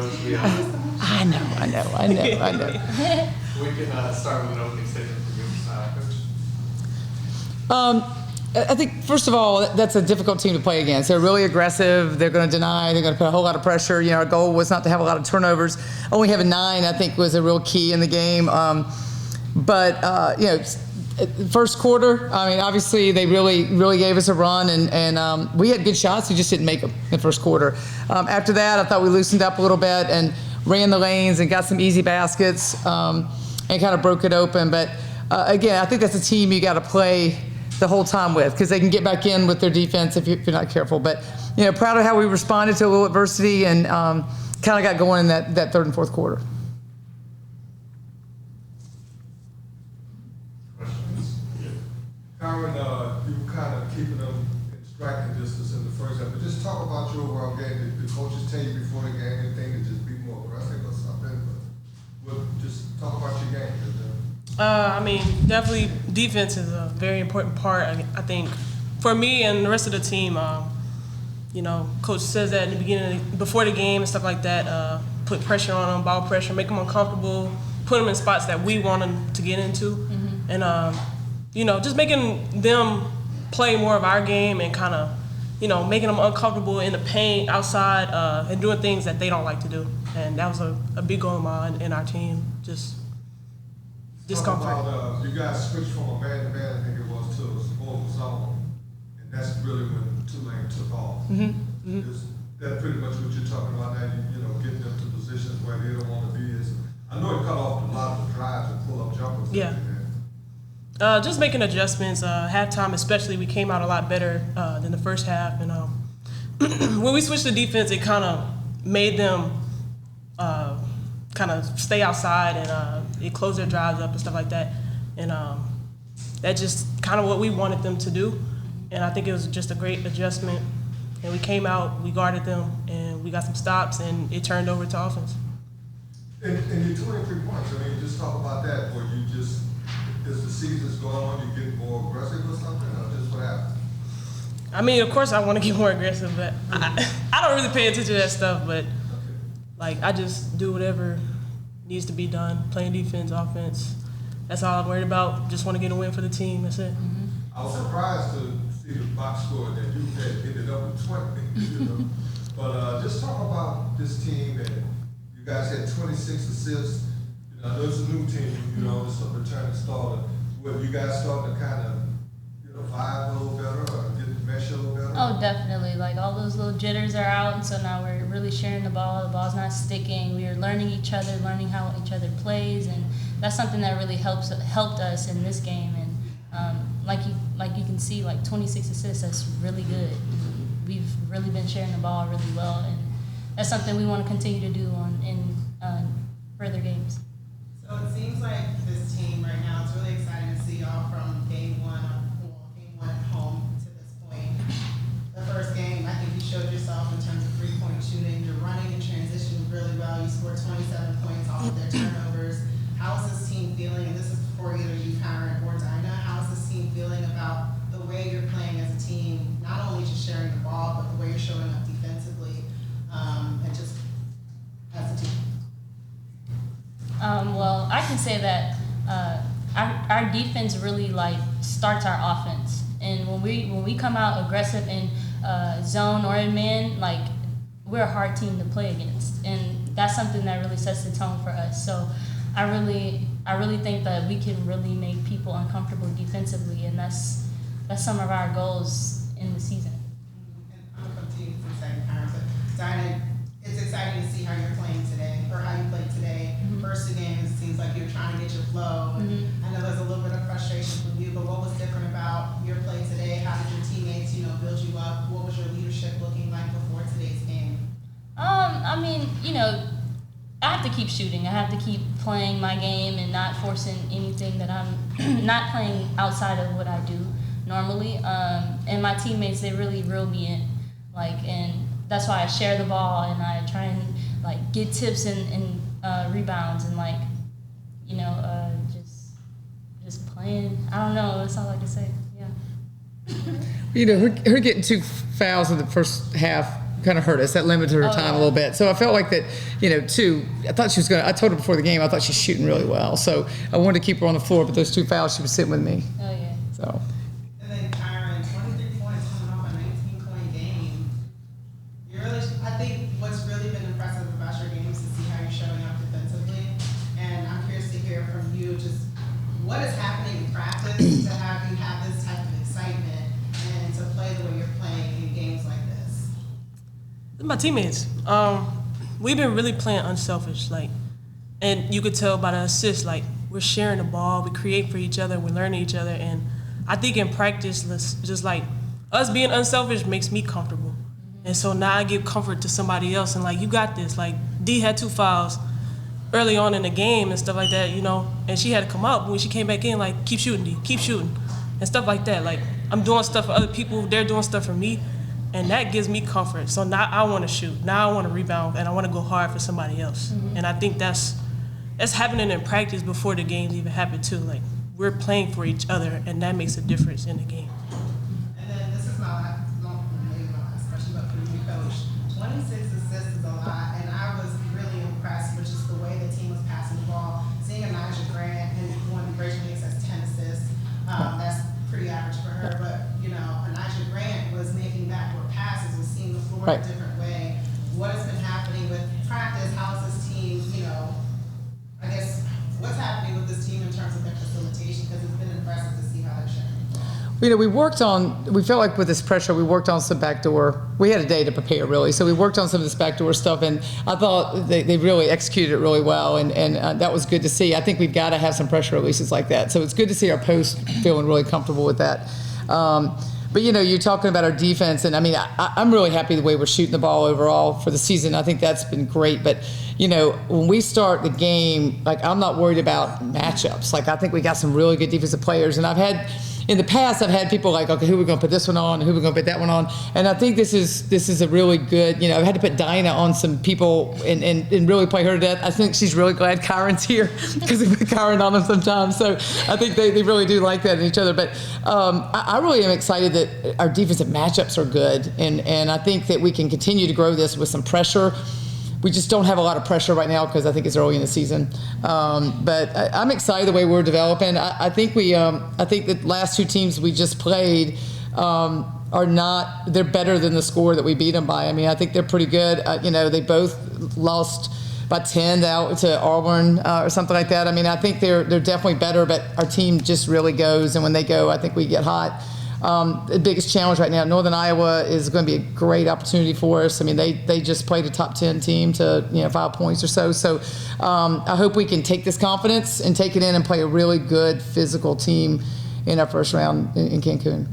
Coach, to be honest. I know. We can start with an opening statement from you, Coach. I think, first of all, that's a difficult team to play against. They're really aggressive. They're going to deny. They're going to put a whole lot of pressure. Our goal was not to have a lot of turnovers. Only having 9, I think, was a real key in the game. First quarter, obviously they really gave us a run, and we had good shots. We just didn't make them in the first quarter. After that, I thought we loosened up a little bit and ran the lanes and got some easy baskets and kind of broke it open. But again, I think that's a team you got to play the whole time with, because they can get back in with their defense if you're not careful. But proud of how we responded to a little adversity and kind of got going in that third and fourth quarter. Kyron, you were kind of keeping them in striking distance in the first half, but just talk about your overall game. Did the coaches tell you before the game anything to just be more aggressive or something? But just talk about your game. Definitely defense is a very important part. I think for me and the rest of the team, Coach says that in the beginning, before the game and stuff like that, put pressure on them, ball pressure, make them uncomfortable, put them in spots that we want them to get into, and just making them play more of our game and kind of, making them uncomfortable in the paint, outside, and doing things that they don't like to do. And that was a big goal of mine in our team, just discomfort. About, you guys switched from a man-to-man, I think it was, to a small zone, and that's really when Tulane took off. Is that pretty much what you're talking about now, getting them to positions where they don't want to be? I know it cut off a lot of the drives and pull-up jumpers. Yeah. Just making adjustments. Halftime especially, we came out a lot better than the first half. And when we switched to defense, it kind of made them kind of stay outside, and it closed their drives up and stuff like that. And that's just kind of what we wanted them to do. And I think it was just a great adjustment. And we came out, we guarded them, and we got some stops, and it turned over to offense. And your 23 points, just talk about that, where you just, as the season's going on, you get more aggressive or something, or just what happened? Of course I want to get more aggressive, but I don't really pay attention to that stuff, but I just do whatever needs to be done, playing defense, offense. That's all I'm worried about. Just want to get a win for the team, that's it. I was surprised to see the box score that you had ended up with 20, But just talk about this team, and you guys had 26 assists. I know it's a new team, it's a returning starter. Well, you guys starting to kind of, vibe a little better or get the mesh a little better? Oh, definitely. All those little jitters are out, and so now we're really sharing the ball. The ball's not sticking. We are learning each other, learning how each other plays, and that's something that really helped us in this game. And like you can see, 26 assists, that's really good. We've really been sharing the ball really well, and that's something we want to continue to do in further games. So it seems like this team right now, it's really exciting to see y'all from game one at home to this point. The first game, I think you showed yourself in terms of three-point shooting. You're running and transitioning really well. You scored 27 points off of their turnovers. How is this team feeling? And this is for either you, Kyron, or Dinah. How is this team feeling about the way you're playing as a team, not only just sharing the ball, but the way you're showing up defensively, and just as a team? Well, I can say that our defense really starts our offense, and when we come out aggressive in zone or in man, we're a hard team to play against, and that's something that really sets the tone for us. So I really think that we can really make people uncomfortable defensively, and that's some of our goals in the season. And I'm gonna come to you for a second, Kyron. But Dinah, it's exciting to see how you're playing today, or how you played today. First two games, it seems like you're trying to get your flow. And I know there's a little bit of frustration from you, but what was different about your play today? How did your teammates, build you up? What was your leadership looking like before today's game? I have to keep shooting. I have to keep playing my game and not forcing anything that I'm not playing outside of what I do normally. And my teammates, they really reel me in. And that's why I share the ball, and I try and get tips and rebounds, and just playing. I don't know. That's all I can say. Yeah. Her getting 2 fouls in the first half kind of hurt us. That limited her Oh, time yeah. a little bit. So I felt like that, too. I thought she was going to, I told her before the game, I thought she's shooting really well. So I wanted to keep her on the floor, but those 2 fouls, she was sitting with me. Oh yeah. So, And then Kyron, 23 points coming off a 19-point game. I think what's really been impressive about your games is to see how you're showing up defensively. And I'm curious to hear from you just what is happening in practice to have you have this type of excitement and to play the way you're playing in games like this. My teammates, we've been really playing unselfish, and you could tell by the assists, we're sharing the ball, we create for each other, we're learning each other, and I think in practice, just us being unselfish makes me comfortable, and so now I give comfort to somebody else, and you got this. D had 2 fouls early on in the game and stuff like that, and she had to come up when she came back in, keep shooting, D, keep shooting, and stuff like that. I'm doing stuff for other people, they're doing stuff for me. And that gives me comfort. So now I want to shoot. Now I want to rebound, and I want to go hard for somebody else. And I think that's happening in practice before the games even happen too. We're playing for each other, and that makes a difference in the game. And then this is maybe my last question, but for you, Coach, 26 assists is a lot, and I was really impressed with just the way the team was passing the ball. Seeing Elijah Grant and one of Rachel Hicks has 10 assists, that's pretty average for her. But Elijah Grant was making backward passes, was seeing the floor in a different way. What has been happening with practice? How's this team? I guess what's happening with this team in terms of their facilitation? Because it's been impressive to see how they're sharing. we felt like with this pressure, we worked on some backdoor. We had a day to prepare, really. So we worked on some of this backdoor stuff, and I thought they really executed it really well, and that was good to see. I think we've got to have some pressure releases like that. So it's good to see our post feeling really comfortable with that. But you're talking about our defense, and I'm really happy the way we're shooting the ball overall for the season. I think that's been great. But when we start the game, I'm not worried about matchups. I think we got some really good defensive players, and in the past, I've had people okay, who are we going to put this one on? Who are we going to put that one on? And I think this is a really good, I've had to put Dinah on some people and really play her to death. I think she's really glad Kyron's here because we put Kyron on them sometimes. So I think they really do like that in each other. But I really am excited that our defensive matchups are good. And I think that we can continue to grow this with some pressure. We just don't have a lot of pressure right now because I think it's early in the season. But I'm excited the way we're developing. I think the last 2 teams we just played they're better than the score that we beat them by. I think they're pretty good. They both lost by 10 out to Auburn or something like that. I think they're definitely better, but our team just really goes, and when they go, I think we get hot. The biggest challenge right now, Northern Iowa is going to be a great opportunity for us. They just played a top 10 team to 5 points or so. So I hope we can take this confidence and take it in and play a really good physical team in our first round in Cancun.